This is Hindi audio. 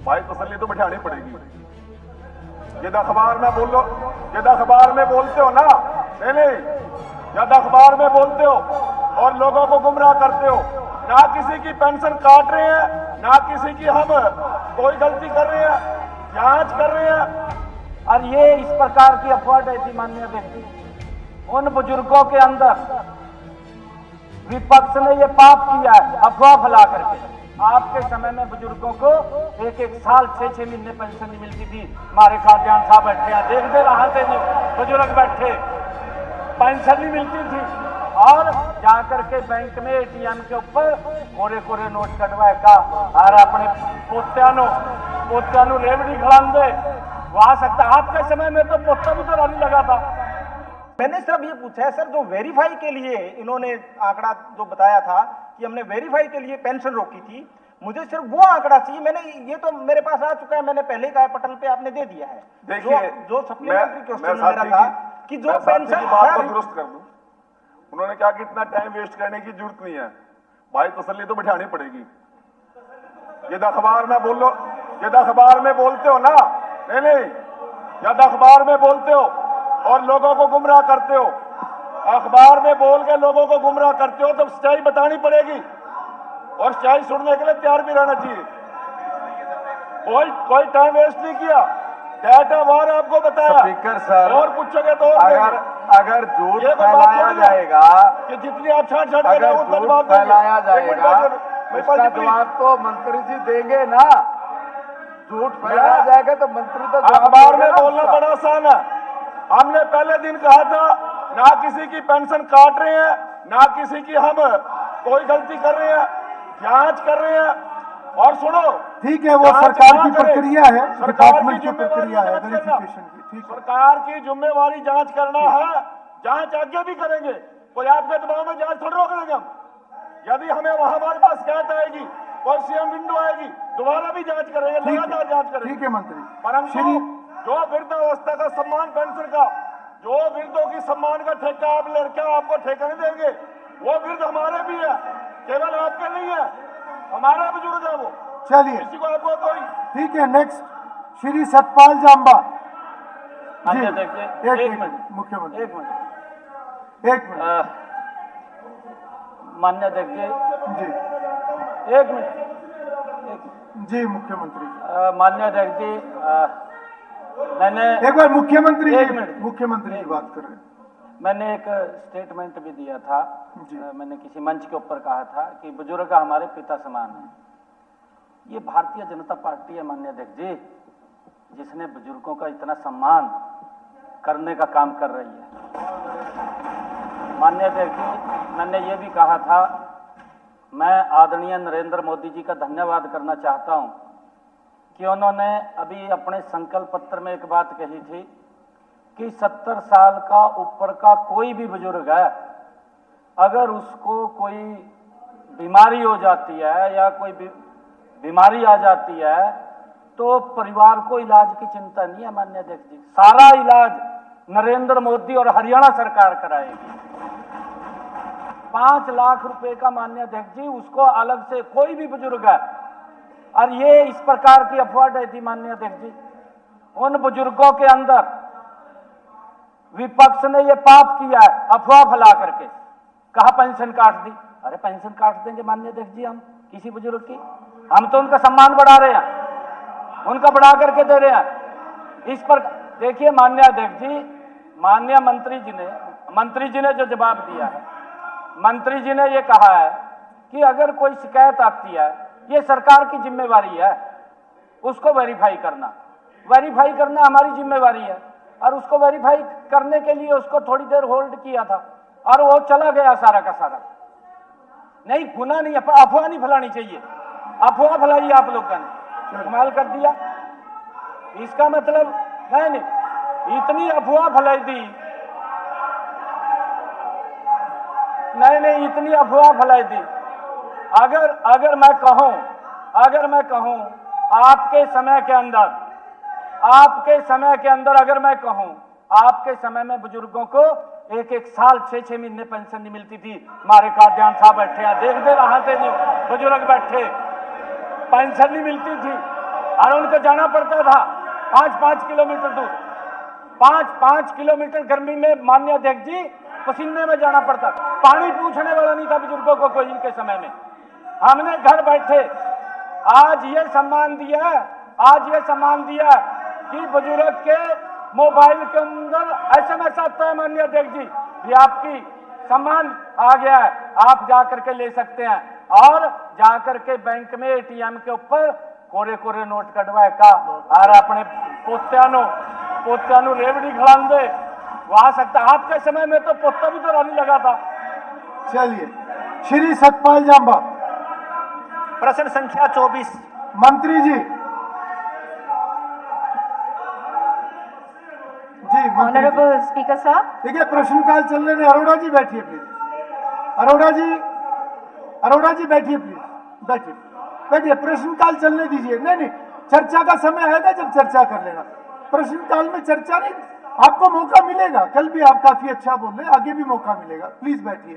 भाई तसल्ली तो बिठानी पड़ेगी। जब अखबार में बोलो, जब अखबार में बोलते हो ना, नहीं, जब अखबार में बोलते हो और लोगों को गुमराह करते हो, ना किसी की पेंशन काट रहे हैं, ना किसी की हम कोई गलती कर रहे हैं, जांच कर रहे हैं। और ये इस प्रकार की अफवाह रहती माननीय व्यक्ति, उन बुजुर्गों के अंदर विपक्ष ने ये पाप किया है अफवाह फैला करके। आपके समय में बुजुर्गों को एक एक साल 6-6 महीने पेंशन नहीं मिलती थी। हमारे खाद्यान्न साहब बैठे हैं, देखते रहा थे बुजुर्ग बैठे, पेंशन नहीं मिलती थी और जाकर के बैंक में एटीएम के ऊपर कोरे कोरे नोट कटवाए का और अपने पोत्यानो रेवड़ी खड़ांदे वहां सकता। आपके समय में तो पोता भी तो रानी लगा था। मैंने सिर्फ ये पूछा है सर, जो वेरीफाई के लिए इन्होंने आंकड़ा जो बताया था कि हमने वेरीफाई के लिए पेंशन रोकी थी, मुझे सिर्फ वो आंकड़ा चाहिए। मैंने ये तो मेरे पास आ चुका है, मैंने पहले ही कहा पटल पे आपने दे दिया है। जो सप्लीमेंट्री क्वेश्चन मेरा था कि जो पेंशन बात को दुरुस्त कर दूं, उन्होंने कहा कि इतना टाइम वेस्ट करने की जरूरत नहीं है, भाई तसल्ली तो बिठानी पड़ेगी। जब अखबार में बोलो, जब अखबार में बोलते हो ना, नहीं, जब अखबार में बोलते हो और लोगों को गुमराह करते हो, अखबार में बोल के लोगों को गुमराह करते हो, तो सच्चाई बतानी पड़ेगी और सच्चाई सुनने के लिए तैयार भी रहना चाहिए। कोई टाइम वेस्ट नहीं किया, डाटा वार आपको बताया। स्पीकर सर, और पूछोगे तो अगर झूठ फैलाया जाएगा कि जितनी आप छाट छाट अगर झूठ फैलाया जाएगा उसका जवाब तो मंत्री जी देंगे ना। झूठ फैलाया जाएगा तो मंत्री तो अखबार में बोलना बड़ा आसान है। हमने पहले दिन कहा था ना किसी की पेंशन काट रहे हैं, ना किसी की हम कोई गलती कर रहे हैं, जांच कर रहे हैं। और सुनो, ठीक है, वो सरकार की प्रक्रिया है, डिपार्टमेंट की प्रक्रिया है वेरिफिकेशन की। ठीक है, सरकार की जिम्मेवारी जांच करना है, जांच आगे भी करेंगे। कोई आपके दबाव में जांच थोड़ी रोक देंगे हम। यदि हमें वहां हमारे पास शिकायत आएगी, कोई सीएम विंडो आएगी, दोबारा भी जांच करेंगे, लगातार जांच करेंगे। ठीक है मंत्री। परंतु जो वृद्धावस्था का सम्मान पेंशन का, जो वृद्धों की सम्मान का ठेका आप लड़का आपको ठेका नहीं देंगे, वो वृद्ध हमारे भी है, केवल आपके नहीं है, हमारा बुजुर्ग है वो। चलिए, किसी को आपको कोई। ठीक है, नेक्स्ट श्री सतपाल जांबा जी। एक मिनट मुख्यमंत्री, एक मिनट मान्य देखिए जी, एक मिनट जी मुख्यमंत्री। मान्य अध्यक्ष जी, मैंने एक बार मुख्यमंत्री एक मिनट, मुख्यमंत्री की बात कर रहे हैं। मैंने एक स्टेटमेंट भी दिया था, मैंने किसी मंच के ऊपर कहा था कि बुजुर्ग हमारे पिता समान हैं। ये भारतीय जनता पार्टी है माननीय अध्यक्ष जी, जिसने बुजुर्गों का इतना सम्मान करने का काम कर रही है। माननीय अध्यक्ष जी, मैंने ये भी कहा था, मैं आदरणीय नरेंद्र मोदी जी का धन्यवाद करना चाहता हूं कि उन्होंने अभी अपने संकल्प पत्र में एक बात कही थी कि 70 साल का ऊपर का कोई भी बुजुर्ग है, अगर उसको कोई बीमारी हो जाती है या कोई बीमारी आ जाती है तो परिवार को इलाज की चिंता नहीं है माननीय अध्यक्ष जी, सारा इलाज नरेंद्र मोदी और हरियाणा सरकार कराएगी। 5 लाख रुपए का माननीय अध्यक्ष जी, उसको अलग से कोई भी बुजुर्ग है। और ये इस प्रकार की अफवाह रहती माननीय अध्यक्ष जी, उन बुजुर्गों के अंदर विपक्ष ने ये पाप किया है अफवाह फैला करके। कहा पेंशन काट दी, अरे पेंशन काट देंगे माननीय अध्यक्ष जी हम किसी बुजुर्ग की? हम तो उनका सम्मान बढ़ा रहे हैं, उनका बढ़ा करके दे रहे हैं। इस पर देखिए माननीय अध्यक्ष जी, माननीय मंत्री जी ने जो जवाब दिया है, मंत्री जी ने ये कहा है कि अगर कोई शिकायत आती है, ये सरकार की जिम्मेवारी है उसको वेरीफाई करना हमारी जिम्मेवारी है। और उसको वेरीफाई करने के लिए उसको थोड़ी देर होल्ड किया था और वो चला गया सारा का सारा। नहीं, गुना नहीं, अफवाह नहीं फैलानी चाहिए, अफवाह फैलाई आप लोगों ने, कमाल कर दिया। इसका मतलब नहीं, इतनी अफवाह फैलाई दी, नहीं, इतनी अफवाह फैलाई दी। अगर मैं कहूं आपके समय के अंदर अगर मैं कहूं आपके समय में बुजुर्गों को एक एक साल 6-6 महीने पेंशन नहीं मिलती थी। हमारे खाद्यान्न साहब बैठे हैं, देखते रहा थे बुजुर्ग बैठे, पेंशन नहीं मिलती थी और उनको जाना पड़ता था 5-5 किलोमीटर दूर, 5-5 किलोमीटर गर्मी में माननीय अध्यक्ष जी पसीने में जाना पड़ता, पानी पूछने वाला नहीं था बुजुर्गों को कोई इनके समय में। हमने घर बैठे आज ये सम्मान दिया, आज ये सम्मान दिया कि बुजुर्ग के मोबाइल के अंदर SMS आता है माननीय अध्यक्ष जी, ये आपकी सम्मान आ गया है, आप जाकर के ले सकते हैं। और जाकर के बैंक में ATM के ऊपर कोरे कोरे नोट कटवाए का और अपने पोत्यानु रेवड़ी खिलांदे वहां सकता। आपके समय में तो पोता भी तो रानी लगा था। चलिए, श्री सतपाल जांबा। प्रश्न संख्या 24। मंत्री जी, जी मंत्री जी। ऑनरेबल स्पीकर साहब, ठीक है, प्रश्नकाल चलने दें। अरोड़ा जी बैठिए प्लीज। अरोड़ा जी बैठिए प्लीज, बैठिए। प्रश्नकाल चलने दीजिए। नहीं, चर्चा का समय आएगा जब चर्चा कर लेना। प्रश्नकाल में चर्चा नहीं, आपको मौका मिलेगा। कल भी आप काफी अच्छा बोल रहे हैं, आगे भी मौका मिलेगा। प्लीज बैठिए।